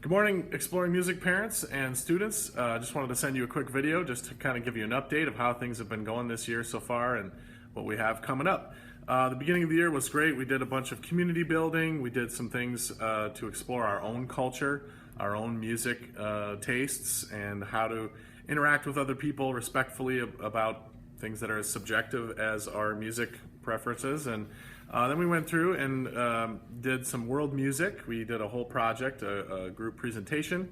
Good morning, Exploring Music parents and students. Just wanted to send you a quick video just to kind of give you an update of how things have been going this year so far and what we have coming up. The beginning of the year was great. We did a bunch of community building. We did some things to explore our own culture, our own music tastes, and how to interact with other people respectfully about things that are as subjective as our music preferences. And then we went through and did some world music. We did a whole project, a group presentation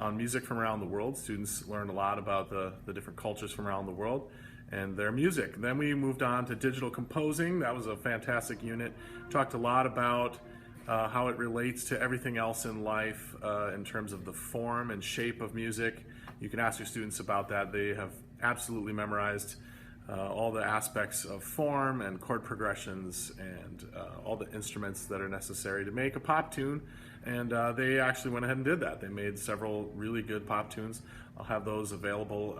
on music from around the world. Students learned a lot about the different cultures from around the world and their music. Then we moved on to digital composing. That was a fantastic unit. Talked a lot about how it relates to everything else in life in terms of the form and shape of music. You can ask your students about that. They have absolutely memorized all the aspects of form and chord progressions and all the instruments that are necessary to make a pop tune. And they actually went ahead and did that. They made several really good pop tunes. I'll have those available.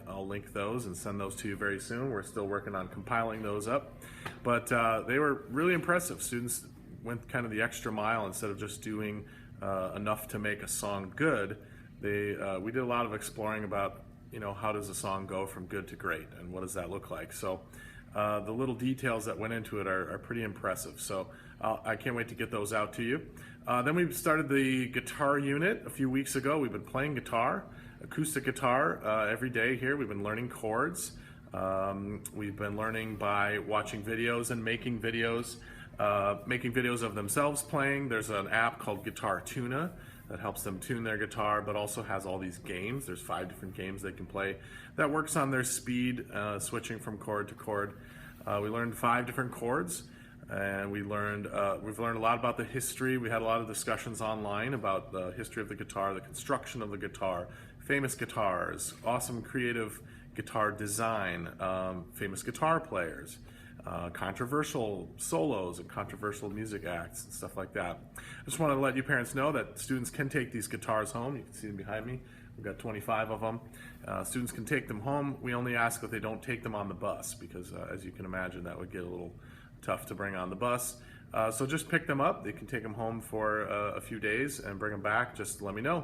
I'll link those and send those to you very soon. We're still working on compiling those up. But they were really impressive. Students went kind of the extra mile. Instead of just doing enough to make a song good, we did a lot of exploring about how does a song go from good to great, and what does that look like? So the little details that went into it are pretty impressive. So I can't wait to get those out to you. Then we started the guitar unit a few weeks ago. We've been playing guitar, acoustic guitar, every day here. We've been learning chords. We've been learning by watching videos and making videos of themselves playing. There's an app called Guitar Tuna that helps them tune their guitar, but also has all these games. There's 5 different games they can play that works on their speed, switching from chord to chord. We learned 5 different chords, and we've learned a lot about the history. We had a lot of discussions online about the history of the guitar, the construction of the guitar, famous guitars, awesome creative guitar design, famous guitar players, controversial solos and controversial music acts and stuff like that. I just want to let you parents know that students can take these guitars home. You can see them behind me. We've got 25 of them. Students can take them home. We only ask that they don't take them on the bus because, as you can imagine, that would get a little tough to bring on the bus. So just pick them up. They can take them home for a few days and bring them back. Just let me know.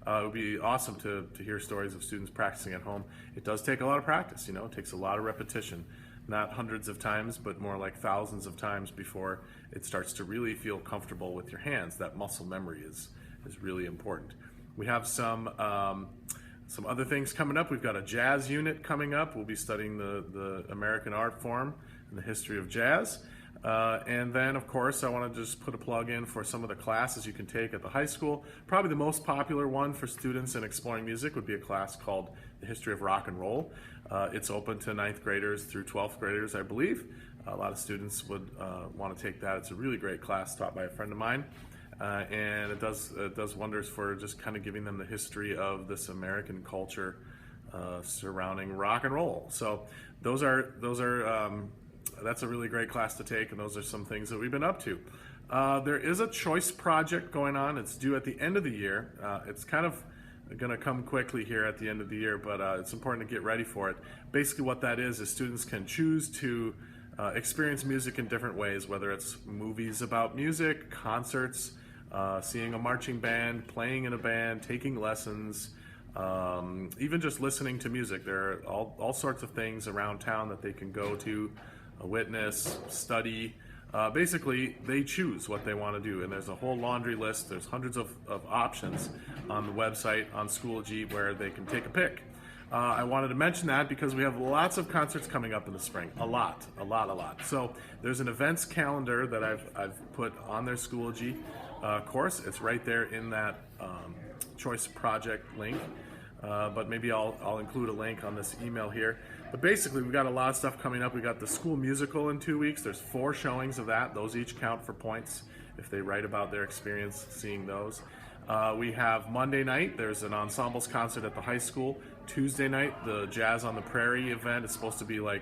It would be awesome to hear stories of students practicing at home. It does take a lot of practice. It takes a lot of repetition. Not hundreds of times, but more like thousands of times before it starts to really feel comfortable with your hands. That muscle memory is really important. We have some other things coming up. We've got a jazz unit coming up. We'll be studying the American art form and the history of jazz. And then, of course, I want to just put a plug in for some of the classes you can take at the high school. Probably the most popular one for students in exploring music would be a class called The History of Rock and Roll. It's open to 9th graders through 12th graders, I believe. A lot of students would want to take that. It's a really great class taught by a friend of mine. And it does wonders for just kind of giving them the history of this American culture surrounding rock and roll. So that's a really great class to take, and those are some things that we've been up to. There is a choice project going on. It's due at the end of the year. It's kind of going to come quickly here at the end of the year, but it's important to get ready for it. Basically what that is students can choose to experience music in different ways, whether it's movies about music, concerts, seeing a marching band, playing in a band, taking lessons, even just listening to music. There are all sorts of things around town that they can go to, witness, study. Basically, they choose what they want to do, and there's a whole laundry list. There's hundreds of options on the website on Schoology where they can take a pick. I wanted to mention that because we have lots of concerts coming up in the spring. A lot. So there's an events calendar that I've put on their Schoology course. It's right there in that choice project link. But maybe I'll include a link on this email here. But basically, we've got a lot of stuff coming up. We've got the school musical in 2 weeks. There's 4 showings of that. Those each count for points if they write about their experience seeing those. We have Monday night, there's an ensembles concert at the high school. Tuesday night, the Jazz on the Prairie event. It's supposed to be like,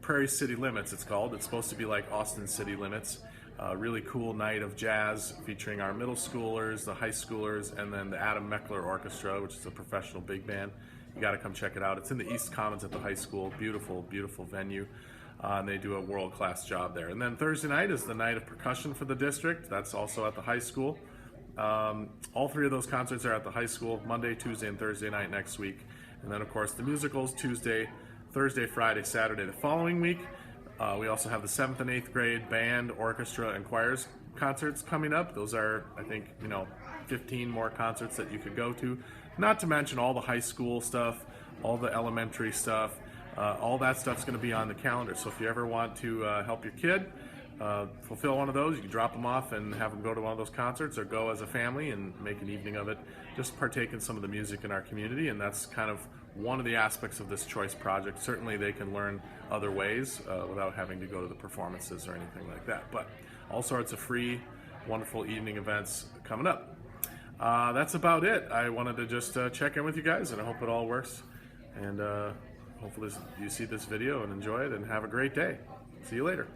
Prairie City Limits it's called. It's supposed to be like Austin City Limits. A really cool night of jazz featuring our middle schoolers, the high schoolers, and then the Adam Meckler Orchestra, which is a professional big band. You got to come check it out. It's in the East Commons at the high school. Beautiful, beautiful venue. And they do a world-class job there. And then Thursday night is the night of percussion for the district. That's also at the high school. All three of those concerts are at the high school, Monday, Tuesday, and Thursday night next week. And then, of course, the musicals Tuesday, Thursday, Friday, Saturday the following week. We also have the 7th and 8th grade band, orchestra, and choirs concerts coming up. Those are, I think, 15 more concerts that you could go to. Not to mention all the high school stuff, all the elementary stuff. All that stuff's going to be on the calendar. So if you ever want to help your kid fulfill one of those, you can drop them off and have them go to one of those concerts, or go as a family and make an evening of it. Just partake in some of the music in our community, and that's kind of one of the aspects of this Choice Project. Certainly they can learn other ways without having to go to the performances or anything like that. But all sorts of free, wonderful evening events coming up. That's about it. I wanted to just check in with you guys, and I hope it all works. And hopefully you see this video and enjoy it, and have a great day. See you later.